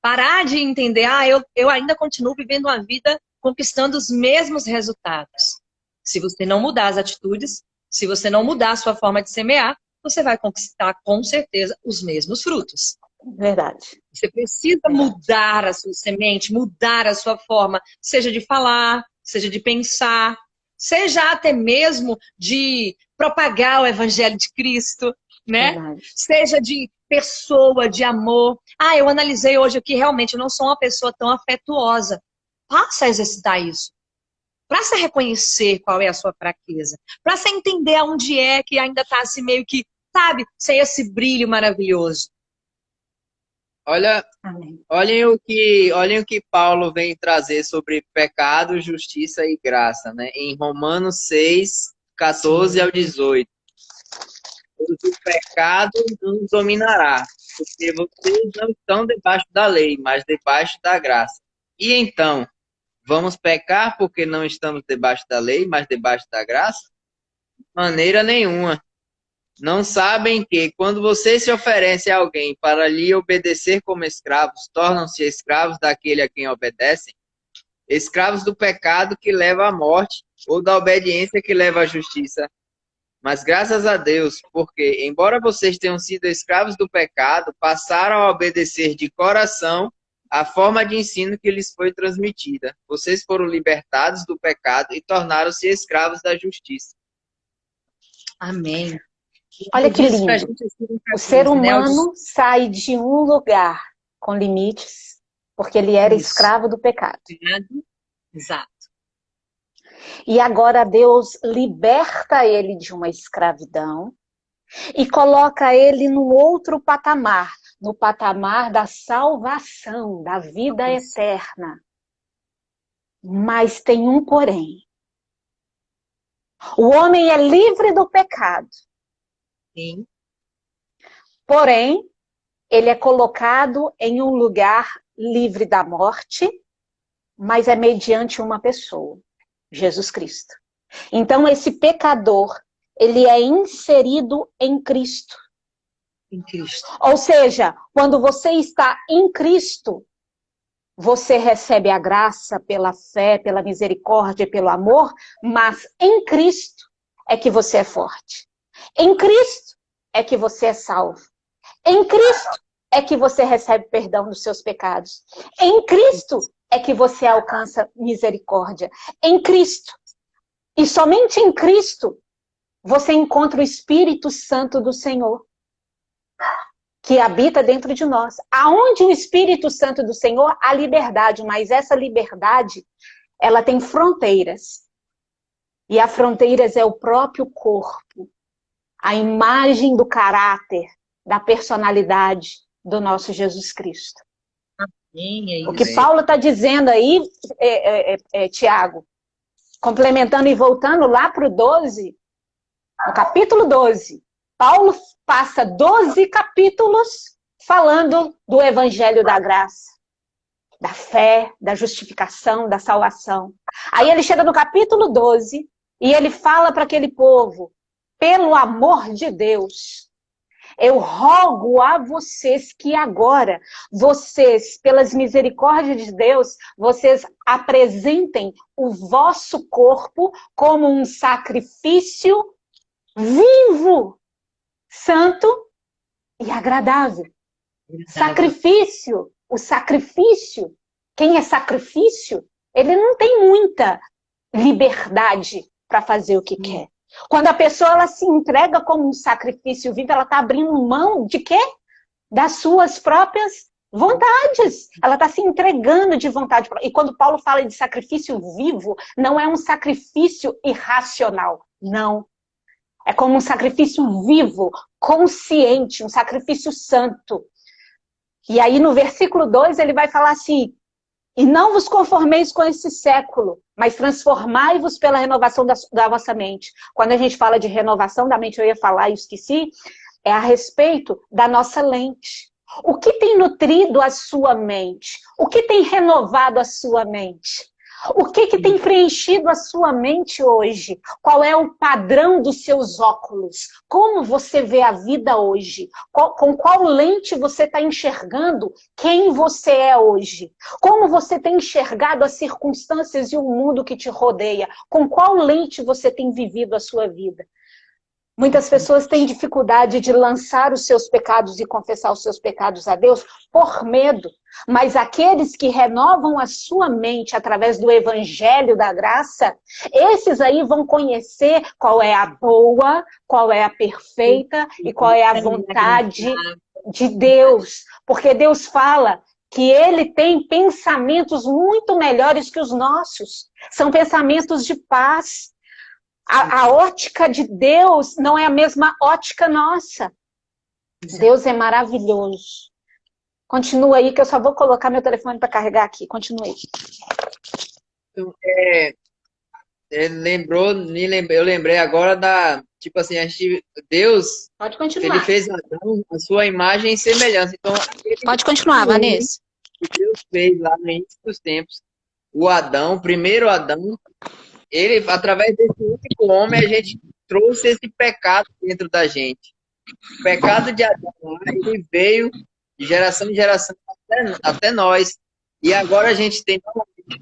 Parar de entender, eu ainda continuo vivendo uma vida conquistando os mesmos resultados. Se você não mudar as atitudes, se você não mudar a sua forma de semear, você vai conquistar com certeza os mesmos frutos. Verdade. Você precisa mudar a sua semente, mudar a sua forma, seja de falar, seja de pensar, seja até mesmo de propagar o evangelho de Cristo, né? Verdade. Seja de pessoa, de amor. Eu analisei hoje aqui, realmente, eu não sou uma pessoa tão afetuosa. Passa a exercitar isso. Passa a reconhecer qual é a sua fraqueza. Passa a entender aonde é que ainda está assim meio que, sabe, sem esse brilho maravilhoso. Olhem o que Paulo vem trazer sobre pecado, justiça e graça, né? Em Romanos 6, 14 ao 18. O pecado não nos dominará, porque vocês não estão debaixo da lei, mas debaixo da graça. E então, vamos pecar porque não estamos debaixo da lei, mas debaixo da graça? De maneira nenhuma. Não sabem que, quando vocês se oferecem a alguém para lhe obedecer como escravos, tornam-se escravos daquele a quem obedecem? Escravos do pecado que leva à morte, ou da obediência que leva à justiça? Mas graças a Deus, porque, embora vocês tenham sido escravos do pecado, passaram a obedecer de coração a forma de ensino que lhes foi transmitida. Vocês foram libertados do pecado e tornaram-se escravos da justiça. Amém. Olha que Diz pra lindo. gente assim, O ser né, humano sai de um lugar com limites, porque ele era Isso. escravo do pecado. Exato. E agora Deus liberta ele de uma escravidão e coloca ele num outro patamar, no patamar da salvação, da vida eterna. Mas tem um porém. O homem é livre do pecado, Sim. porém, ele é colocado em um lugar livre da morte, mas é mediante uma pessoa, Jesus Cristo. Então, esse pecador, ele é inserido em Cristo. Em Cristo. Ou seja, quando você está em Cristo, você recebe a graça pela fé, pela misericórdia, pelo amor, mas em Cristo é que você é forte. Em Cristo é que você é salvo. Em Cristo é que você recebe perdão dos seus pecados. Em Cristo é que você alcança misericórdia. Em Cristo. E somente em Cristo você encontra o Espírito Santo do Senhor, que habita dentro de nós. Aonde o Espírito Santo do Senhor, há liberdade, mas essa liberdade, ela tem fronteiras. E as fronteiras é o próprio corpo, a imagem do caráter, da personalidade do nosso Jesus Cristo. Sim, é isso. O que Paulo está dizendo aí, Tiago, complementando e voltando lá para o 12, no capítulo 12, Paulo passa 12 capítulos falando do evangelho da graça, da fé, da justificação, da salvação. Aí ele chega no capítulo 12 e ele fala para aquele povo: pelo amor de Deus, eu rogo a vocês que agora, vocês, pelas misericórdias de Deus, vocês apresentem o vosso corpo como um sacrifício vivo, santo e agradável. Sacrifício, o sacrifício, quem é sacrifício, ele não tem muita liberdade para fazer o que quer. Quando a pessoa ela se entrega como um sacrifício vivo, ela está abrindo mão de quê? Das suas próprias vontades. Ela está se entregando de vontade. E quando Paulo fala de sacrifício vivo, não é um sacrifício irracional. Não. É como um sacrifício vivo, consciente, um sacrifício santo. E aí no versículo 2 ele vai falar assim: e não vos conformeis com esse século, mas transformai-vos pela renovação da vossa mente. Quando a gente fala de renovação da mente, eu ia falar e esqueci, é a respeito da nossa lente. O que tem nutrido a sua mente? O que tem renovado a sua mente? O que tem preenchido a sua mente hoje? Qual é o padrão dos seus óculos? Como você vê a vida hoje? Com qual lente você está enxergando quem você é hoje? Como você tem enxergado as circunstâncias e o mundo que te rodeia? Com qual lente você tem vivido a sua vida? Muitas pessoas têm dificuldade de lançar os seus pecados e confessar os seus pecados a Deus por medo. Mas aqueles que renovam a sua mente através do evangelho da graça, esses aí vão conhecer qual é a boa, qual é a perfeita e qual é a vontade de Deus. Porque Deus fala que Ele tem pensamentos muito melhores que os nossos. São pensamentos de paz. A ótica de Deus não é a mesma ótica nossa. Deus é maravilhoso. Continua aí, que eu só vou colocar meu telefone para carregar aqui. Continue aí. Então, eu lembrei agora da, tipo assim, Deus, Pode ele continuar. fez Adão a sua imagem e semelhança. Então, Pode continuar, Vanessa. que Deus fez lá no início dos tempos, o primeiro Adão, ele, através desse único homem, a gente trouxe esse pecado dentro da gente. O pecado de Adão, ele veio de geração em geração até nós. E agora a gente tem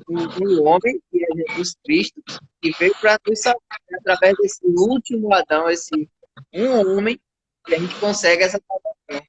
um homem, que é Jesus Cristo, que veio para nos salvar através desse último Adão, esse um homem, que a gente consegue essa salvação.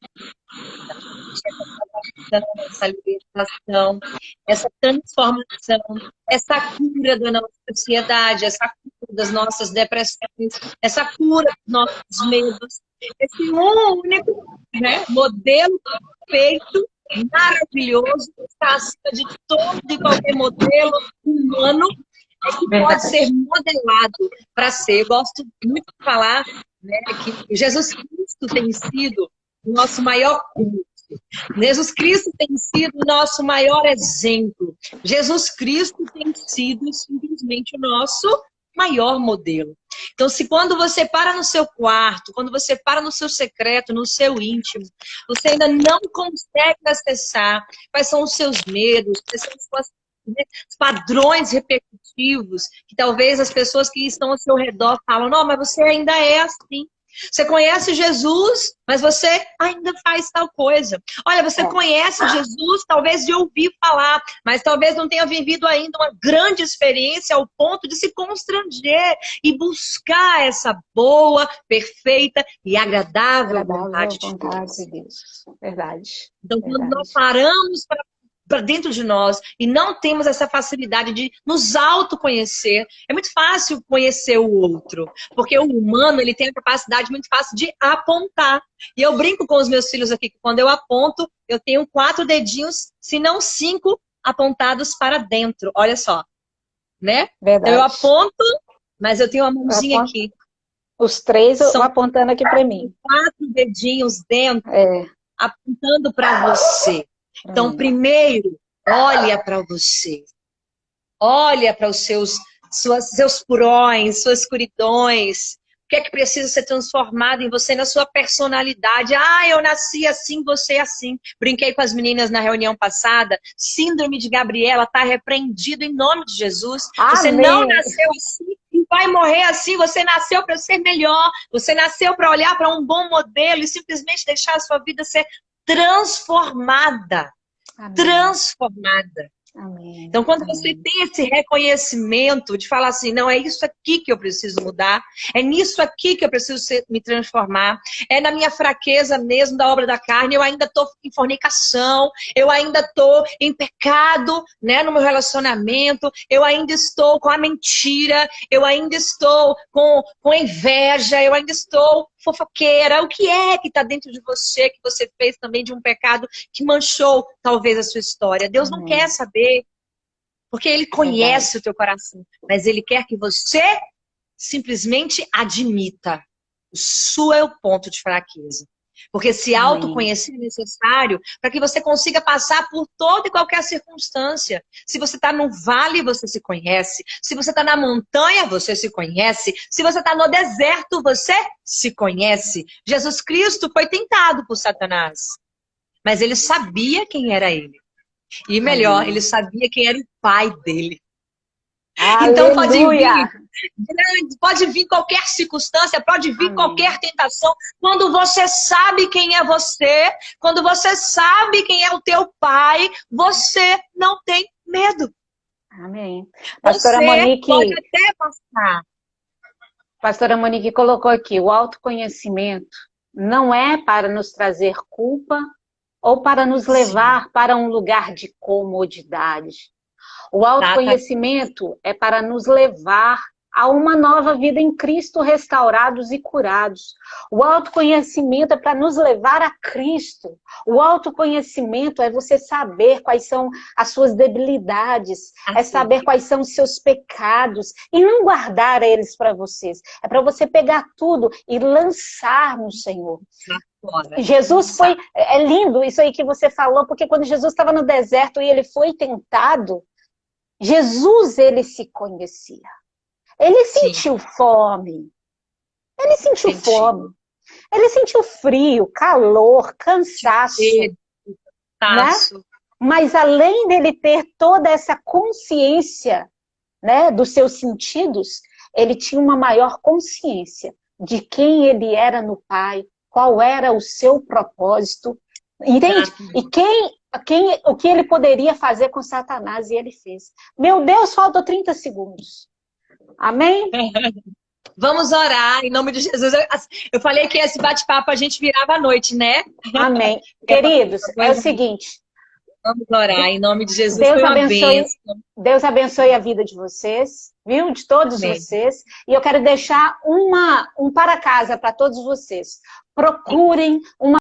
Essa libertação, essa transformação, essa cura da nossa sociedade, essa cura das nossas depressões, essa cura dos nossos medos, esse único, né, modelo perfeito, maravilhoso, que está acima de todo e qualquer modelo humano, que pode ser modelado para ser. Eu gosto muito de falar, né, que Jesus Cristo tem sido o nosso maior curso. Jesus Cristo tem sido o nosso maior exemplo. Jesus Cristo tem sido simplesmente o nosso maior modelo. Então, se quando você para no seu quarto, quando você para no seu secreto, no seu íntimo, você ainda não consegue acessar quais são os seus medos, quais são os padrões repetitivos, que talvez as pessoas que estão ao seu redor falam, não, mas você ainda é assim. Você conhece Jesus, mas você ainda faz tal coisa. Olha, você conhece Jesus, talvez de ouvir falar, mas talvez não tenha vivido ainda uma grande experiência ao ponto de se constranger e buscar essa boa, perfeita e agradável vontade de Deus. Verdade. Então, quando nós paramos para dentro de nós e não temos essa facilidade de nos autoconhecer, é muito fácil conhecer o outro, porque o humano ele tem a capacidade muito fácil de apontar. E eu brinco com os meus filhos aqui que quando eu aponto, eu tenho 4 dedinhos, se não 5, apontados para dentro. Olha só, né? Verdade. Então eu aponto, mas eu tenho uma mãozinha aqui. Os 3 São apontando aqui para mim. 4 dedinhos dentro, apontando para você. Então, primeiro, olha para você. Olha para os seus purões, suas escuridões. O que é que precisa ser transformado em você, na sua personalidade? Ah, eu nasci assim, você é assim. Brinquei com as meninas na reunião passada. Síndrome de Gabriela está repreendido em nome de Jesus. Amém. Você não nasceu assim e vai morrer assim. Você nasceu para ser melhor. Você nasceu para olhar para um bom modelo e simplesmente deixar a sua vida ser transformada. Amém. Transformada. Amém. Então, quando você tem esse reconhecimento de falar assim, não, é isso aqui que eu preciso mudar, é nisso aqui que eu preciso me transformar, é na minha fraqueza mesmo da obra da carne, eu ainda estou em fornicação, eu ainda estou em pecado, né, no meu relacionamento, eu ainda estou com a mentira, eu ainda estou com inveja, eu ainda estou fofoqueira. O que é que está dentro de você, que você fez também de um pecado que manchou talvez a sua história? Deus não quer saber, porque Ele conhece o teu coração, mas Ele quer que você simplesmente admita. O seu é o ponto de fraqueza. Porque se autoconhecer é necessário para que você consiga passar por toda e qualquer circunstância. Se você está no vale, você se conhece. Se você está na montanha, você se conhece. Se você está no deserto, você se conhece. Jesus Cristo foi tentado por Satanás. Mas ele sabia quem era ele. E melhor, ele sabia quem era o pai dele. Aleluia. Então pode vir qualquer circunstância, pode vir qualquer tentação. Quando você sabe quem é você, quando você sabe quem é o teu pai, você não tem medo. Amém. Pastora você Monique, pode até passar. Pastora Monique colocou aqui, o autoconhecimento não é para nos trazer culpa ou para nos levar para um lugar de comodidade. O autoconhecimento é para nos levar a uma nova vida em Cristo, restaurados e curados. O autoconhecimento é para nos levar a Cristo. O autoconhecimento é você saber quais são as suas debilidades, é saber quais são os seus pecados e não guardar eles para vocês. É para você pegar tudo e lançar no Senhor. Jesus foi... É lindo isso aí que você falou, porque quando Jesus estava no deserto e ele foi tentado, Jesus, ele se conhecia. Ele sentiu fome. Ele sentiu fome. Ele sentiu frio, calor, cansaço. Né? Mas além dele ter toda essa consciência, né, dos seus sentidos, ele tinha uma maior consciência de quem ele era no Pai, qual era o seu propósito, entende? E o que ele poderia fazer com Satanás, e ele fez. Meu Deus, faltam 30 segundos. Amém? Vamos orar em nome de Jesus. Eu falei que esse bate-papo a gente virava à noite, né? Amém. Queridos, é o seguinte. Vamos orar em nome de Jesus. Deus abençoe a vida de vocês, viu? De todos vocês. E eu quero deixar um para casa para todos vocês. Procurem uma